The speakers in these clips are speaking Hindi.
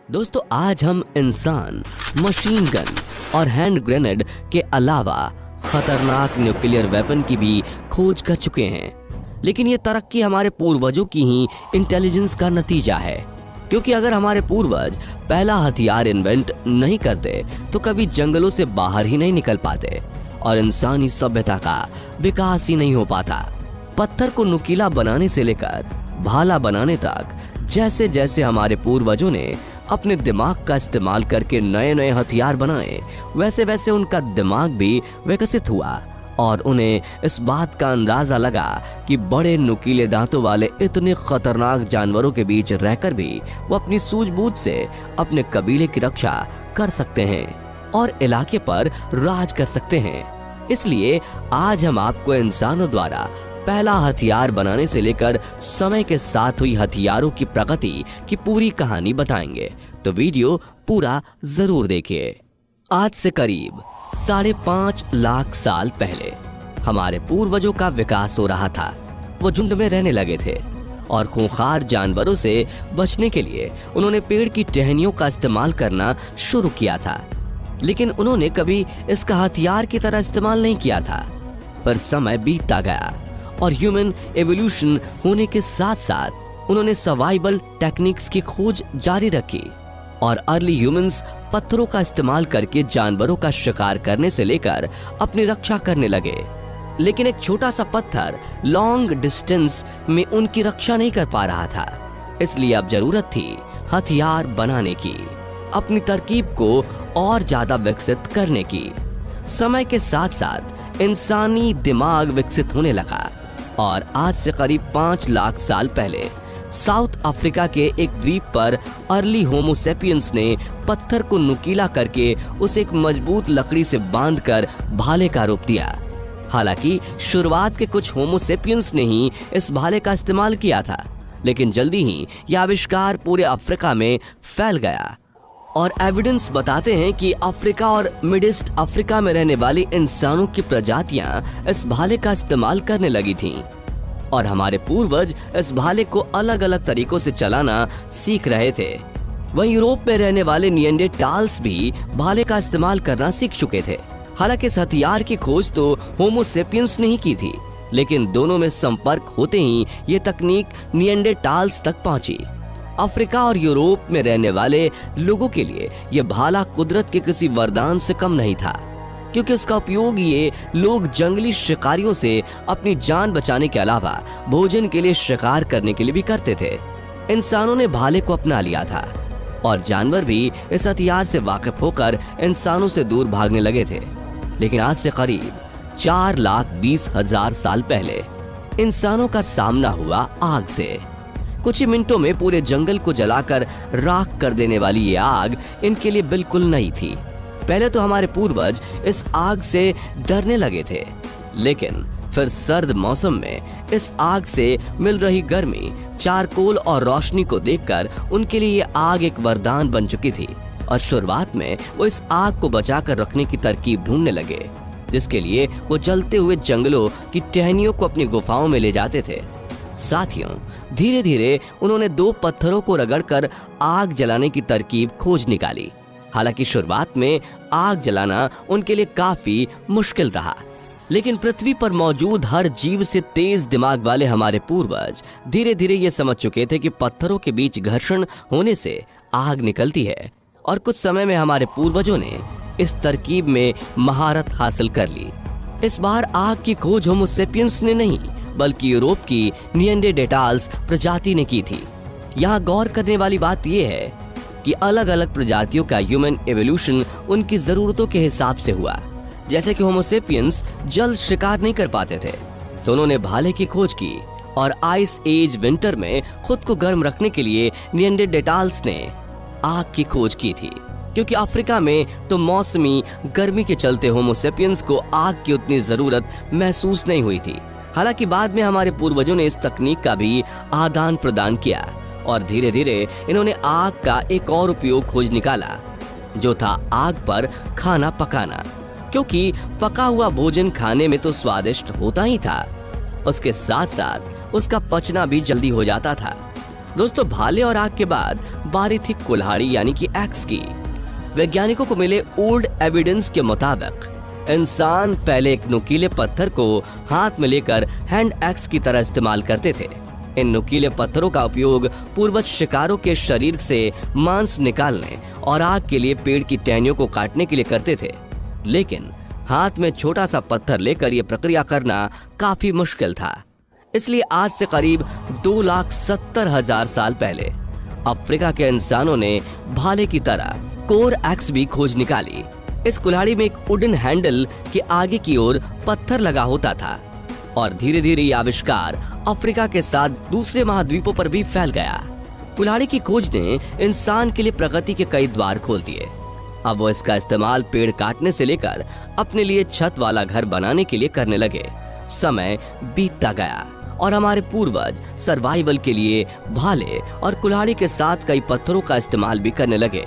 दोस्तों आज हम इंसान, मशीन गन और हैंड ग्रेनेड के अलावा खतरनाक न्यूक्लियर वेपन की भी खोज कर चुके हैं। लेकिन ये तरक्की हमारे पूर्वजों की ही इंटेलिजेंस का नतीजा है, क्योंकि अगर हमारे पूर्वज पहला हथियार इन्वेंट नहीं करते तो कभी जंगलों से बाहर ही नहीं निकल पाते और इंसानी सभ्यता का विकास ही नहीं हो पाता। पत्थर को नुकीला बनाने से लेकर भाला बनाने तक जैसे जैसे हमारे पूर्वजों ने अपने दिमाग का इस्तेमाल करके नए नए हथियार बनाए, वैसे वैसे उनका दिमाग भी विकसित हुआ और उन्हें इस बात का अंदाजा लगा कि बड़े नुकीले दांतों वाले इतने खतरनाक जानवरों के बीच रहकर भी वो अपनी सूझबूझ से अपने कबीले की रक्षा कर सकते हैं और इलाके पर राज कर सकते हैं। इसलिए आज हम आपको इंसानों द्वारा पहला हथियार बनाने से लेकर समय के साथ हुई हथियारों की प्रगति की पूरी कहानी बताएंगे, तो वीडियो पूरा जरूर देखिए। आज से करीब 5.5 लाख साल पहले हमारे पूर्वजों का विकास हो रहा था। वो झुंड में रहने लगे थे और खूंखार जानवरों से बचने के लिए उन्होंने पेड़ की टहनियों का इस्तेमाल करना शुरू किया था, लेकिन उन्होंने कभी इसका हथियार की तरह इस्तेमाल नहीं किया था। पर समय बीतता गया और ह्यूमन एवोल्यूशन होने के साथ साथ उन्होंने सर्वाइवल टेक्निक्स की खोज जारी रखी और अर्ली ह्यूमंस पत्थरों का इस्तेमाल करके जानवरों का शिकार करने से लेकर अपनी रक्षा करने लगे। लेकिन एक छोटा सा पत्थर लॉन्ग डिस्टेंस में उनकी रक्षा नहीं कर पा रहा था, इसलिए अब जरूरत थी हथियार बनाने की, अपनी तरकीब को और ज्यादा विकसित करने की। समय के साथ साथ इंसानी दिमाग विकसित होने लगा और आज से करीब 5 लाख साल पहले साउथ अफ्रीका के एक द्वीप पर अर्ली होमो सेपियंस ने पत्थर को नुकीला करके उसे एक मजबूत लकड़ी से बांधकर भाले का रूप दिया। हालांकि शुरुआत के कुछ होमो सेपियंस ने ही इस भाले का इस्तेमाल किया था, लेकिन जल्दी ही यह आविष्कार पूरे अफ्रीका में फैल गया और एविडेंस बताते हैं कि अफ्रीका और मिड ईस्ट अफ्रीका में रहने वाली इंसानों की प्रजातियां इस भाले का इस्तेमाल करने लगी थीं और हमारे पूर्वज इस भाले को अलग अलग तरीकों से चलाना सीख रहे थे। वहीं यूरोप में रहने वाले निएंडरटाल्स भी भाले का इस्तेमाल करना सीख चुके थे। हालांकि इस हथियार की खोज तो होमो सेपियंस ने ही की थी, लेकिन दोनों में संपर्क होते ही ये तकनीक निएंडरटाल्स तक पहुंची। अफ्रीका और यूरोप में रहने वाले लोगों के लिए यह भाला कुदरत के किसी वरदान से कम नहीं था, क्योंकि उसका उपयोग ये लोग जंगली शिकारियों से अपनी जान बचाने के अलावा भोजन के लिए शिकार करने के लिए भी करते थे। इंसानों ने भाले को अपना लिया था और जानवर भी इस हथियार से वाकिफ होकर इंसानों से दूर भागने लगे थे। लेकिन आज से करीब 4,20,000 साल पहले इंसानों का सामना हुआ आग से। कुछ ही मिनटों में पूरे जंगल को जलाकर राख कर देने वाली ये आग इनके लिए बिल्कुल नई थी। पहले तो हमारे पूर्वज इस आग से डरने लगे थे, लेकिन फिर सर्द मौसम में इस आग से मिल रही गर्मी, चारकोल और रोशनी को देखकर उनके लिए ये आग एक वरदान बन चुकी थी और शुरुआत में वो इस आग को बचाकर रखने की तरकीब ढूंढने लगे, जिसके लिए वो जलते हुए जंगलों की टहनियों को अपनी गुफाओं में ले जाते थे। साथियों, धीरे धीरे उन्होंने 2 पत्थरों को रगड़कर आग जलाने की तरकीब खोज निकाली। हालांकि शुरुआत में आग जलाना उनके लिए काफी मुश्किल रहा, लेकिन पृथ्वी पर मौजूद हर जीव से तेज दिमाग वाले हमारे पूर्वज धीरे धीरे ये समझ चुके थे कि पत्थरों के बीच घर्षण होने से आग निकलती है और कुछ समय में हमारे पूर्वजों ने इस तरकीब में महारत हासिल कर ली। इस बार आग की खोज होमो सेपियंस ने नहीं, बल्कि यूरोप की निएंडरटाल्स प्रजाति ने की थी। यहाँ गौर करने वाली बात यह है कि अलग अलग प्रजातियों का ह्यूमन एवोल्यूशन उनकी जरूरतों के हिसाब से हुआ। जैसे कि होमो सेपियंस जल्द शिकार नहीं कर पाते थे, तो उन्होंने भाले की खोज की और आइस एज विंटर में खुद को गर्म रखने के लिए निएंडरटाल्स ने आग की खोज की थी, क्योंकि अफ्रीका में तो मौसमी गर्मी के चलते होमो सेपियंस को आग की उतनी जरूरत महसूस नहीं हुई थी। हालांकि बाद में हमारे पूर्वजों ने इस तकनीक का भी आदान प्रदान किया और धीरे धीरे इन्होंने आग का एक और उपयोग खोज निकाला, जो था आग पर खाना पकाना। क्योंकि पका हुआ भोजन खाने में तो स्वादिष्ट होता ही था, उसके साथ साथ उसका पचना भी जल्दी हो जाता था। दोस्तों, भाले और आग के बाद बारी थी कुल्हाड़ी यानी कि एक्स की। वैज्ञानिकों को मिले ओल्ड एविडेंस के मुताबिक इंसान पहले एक नुकीले पत्थर को हाथ में लेकर हैंड एक्स की तरह इस्तेमाल करते थे। इन नुकीले पत्थरों का उपयोग पूर्वज शिकारों के शरीर से मांस निकालने और आग के लिए पेड़ की टहनियों को काटने के लिए करते थे। लेकिन हाथ में छोटा सा पत्थर लेकर यह प्रक्रिया करना काफी मुश्किल था। इसलिए आज से करीब 2,70,000 साल पहले अफ्रीका के इंसानों ने भाले की तरह कोर एक्स भी खोज निकाली। इस कुल्हाड़ी में एक वुडन हैंडल के आगे की ओर पत्थर लगा होता था और धीरे धीरे ये आविष्कार अफ्रीका के साथ दूसरे महाद्वीपों पर भी फैल गया। कुल्हाड़ी की खोज ने इंसान के लिए प्रगति के कई द्वार खोल दिए। अब वो इसका इस्तेमाल पेड़ काटने से लेकर अपने लिए छत वाला घर बनाने के लिए करने लगे। समय बीतता गया और हमारे पूर्वज सर्वाइवल के लिए भाले और कुल्हाड़ी के साथ कई पत्थरों का इस्तेमाल भी करने लगे,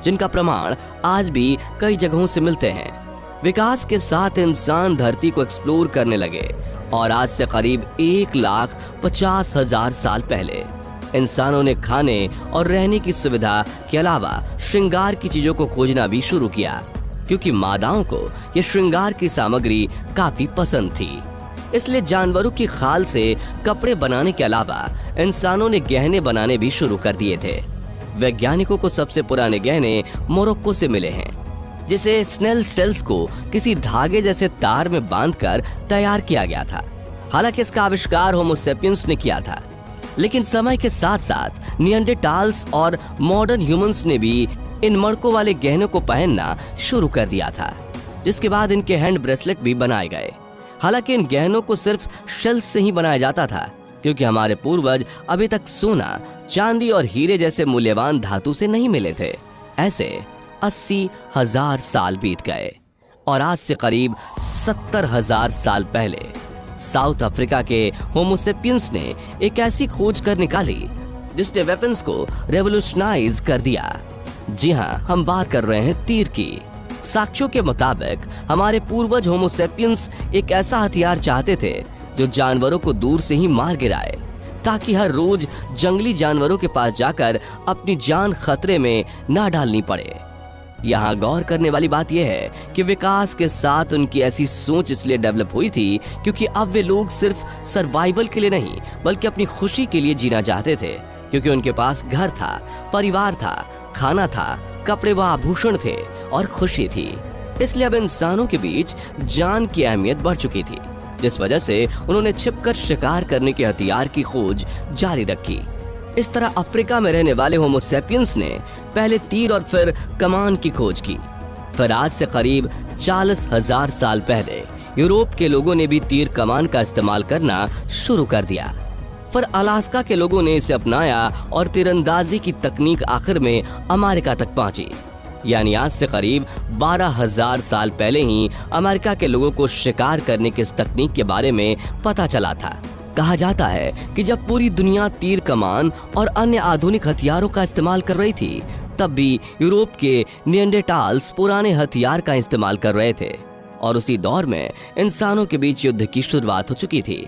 जिनका प्रमाण आज भी कई जगहों से मिलते हैं। विकास के साथ इंसान धरती को एक्सप्लोर करने लगे और आज से करीब 1,50,000 साल पहले इंसानों ने खाने और रहने की सुविधा के अलावा श्रृंगार की चीजों को खोजना भी शुरू किया, क्योंकि मादाओं को यह श्रृंगार की सामग्री काफी पसंद थी। इसलिए जानवरों की खाल से कपड़े बनाने के अलावा इंसानों ने गहने बनाने भी शुरू कर दिए थे। वैज्ञानिकों को सबसे पुराने गहने मोरक्को से मिले हैं, जिसे स्नेल सेल्स को किसी धागे जैसे तार में बांधकर तैयार किया गया था। हालांकि इसका आविष्कार होमो सेपियंस ने किया था, लेकिन समय के साथ साथ निएंडरटाल्स और मॉडर्न ह्यूमंस ने भी इन मड़कों वाले गहनों को पहनना शुरू कर दिया था, जिसके बाद इनके हैंड ब्रेसलेट भी बनाए गए। हालांकि इन गहनों को सिर्फ शेल्स से ही बनाया जाता था, क्योंकि हमारे पूर्वज अभी तक सोना, चांदी और हीरे जैसे मूल्यवान धातु से नहीं मिले थे। ऐसे 80,000 साल बीत गए और आज से करीब 70,000 साल पहले साउथ अफ्रीका के होमो सेपियंस ने एक ऐसी खोज कर निकाली जिसने वेपन्स को रेवोल्यूशनाइज कर दिया। जी हाँ, हम बात कर रहे हैं तीर की। साक्ष्यों के मुताबिक हमारे पूर्वज होमो सेपियंस एक ऐसा हथियार चाहते थे जो जानवरों को दूर से ही मार गिराए, ताकि हर रोज जंगली जानवरों के पास जाकर अपनी जान खतरे में ना डालनी पड़े। यहाँ गौर करने वाली बात यह है कि विकास के साथ उनकी ऐसी सोच इसलिए डेवलप हुई थी क्योंकि अब वे लोग सिर्फ सर्वाइवल के लिए नहीं बल्कि अपनी खुशी के लिए जीना चाहते थे, क्योंकि उनके पास घर था, परिवार था, खाना था, कपड़े व आभूषण थे और खुशी थी। इसलिए अब इंसानों के बीच जान की अहमियत बढ़ चुकी थी, जिस वजह से उन्होंने छिपकर शिकार करने के हथियार की खोज जारी रखी। इस तरह अफ्रीका में रहने वाले होमो सेपियंस ने पहले तीर और फिर कमान की खोज की। फिर आज से करीब 40,000 साल पहले यूरोप के लोगों ने भी तीर कमान का इस्तेमाल करना शुरू कर दिया। फिर अलास्का के लोगों ने इसे अपनाया और तीरंदाजी की तकनीक आखिर में अमेरिका तक पहुंची। यानी आज से करीब 12,000 साल पहले ही अमेरिका के लोगों को शिकार करने की इस तकनीक के बारे में पता चला था। कहा जाता है कि जब पूरी दुनिया तीर कमान और अन्य आधुनिक हथियारों का इस्तेमाल कर रही थी, तब भी यूरोप के निएंडरटाल्स पुराने हथियार का इस्तेमाल कर रहे थे और उसी दौर में इंसानों के बीच युद्ध की शुरुआत हो चुकी थी,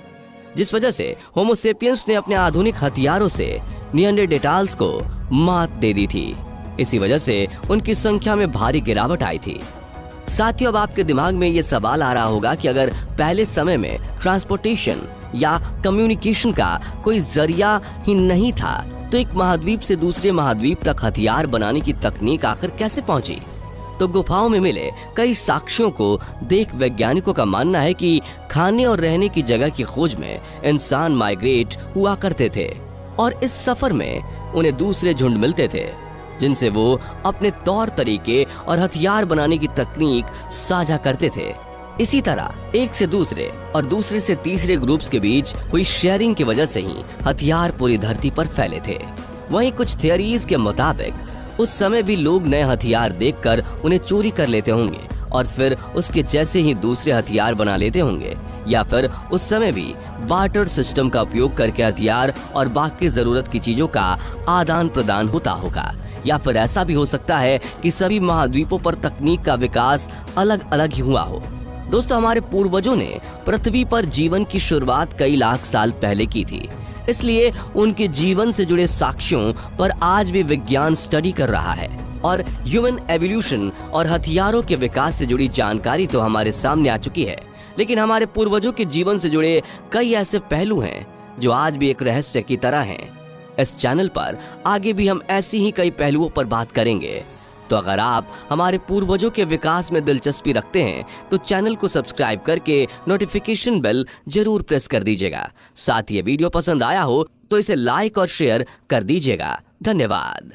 जिस वजह से होमो सेपियंस ने अपने आधुनिक हथियारों से निएंडरटाल्स को मात दे दी थी। इसी वजह से उनकी संख्या में भारी गिरावट आई थी। साथियों, अब आपके दिमाग में ये सवाल आ रहा होगा कि अगर पहले समय में ट्रांसपोर्टेशन या कम्युनिकेशन का कोई जरिया ही नहीं था, तो एक महाद्वीप से दूसरे महाद्वीप तक हथियार बनाने की तकनीक आखिर कैसे पहुंची? तो गुफाओं में मिले कई साक्ष्यों को देख वैज्ञानिकों का मानना है कि खाने और रहने की जगह की खोज में इंसान माइग्रेट हुआ करते थे और इस सफर में उन्हें दूसरे झुंड मिलते थे जिनसे वो अपने तौर तरीके और हथियार बनाने की तकनीक साझा करते थे। इसी तरह एक से दूसरे और दूसरे से तीसरे ग्रुप्स के बीच हुई शेयरिंग की वजह से ही हथियार पूरी धरती पर फैले थे। वहीं कुछ थियरीज के मुताबिक उस समय भी लोग नए हथियार देखकर उन्हें चोरी कर लेते होंगे और फिर उसके जैसे ही दूसरे हथियार बना लेते होंगे, या फिर उस समय भी बार्टर सिस्टम का उपयोग करके हथियार और बाकी जरूरत की चीजों का आदान प्रदान होता होगा, या फिर ऐसा भी हो सकता है कि सभी महाद्वीपों पर तकनीक का विकास अलग अलग ही हुआ हो। दोस्तों, हमारे पूर्वजों ने पृथ्वी पर जीवन की शुरुआत कई लाख साल पहले की थी, इसलिए उनके जीवन से जुड़े साक्ष्यों पर आज भी विज्ञान स्टडी कर रहा है और ह्यूमन एवोल्यूशन और हथियारों के विकास से जुड़ी जानकारी तो हमारे सामने आ चुकी है, लेकिन हमारे पूर्वजों के जीवन से जुड़े कई ऐसे पहलू हैं जो आज भी एक रहस्य की तरह हैं। इस चैनल पर आगे भी हम ऐसी ही कई पहलुओं पर बात करेंगे। तो अगर आप हमारे पूर्वजों के विकास में दिलचस्पी रखते हैं तो चैनल को सब्सक्राइब करके नोटिफिकेशन बेल जरूर प्रेस कर दीजिएगा। साथ ही ये वीडियो पसंद आया हो तो इसे लाइक और शेयर कर दीजिएगा। धन्यवाद।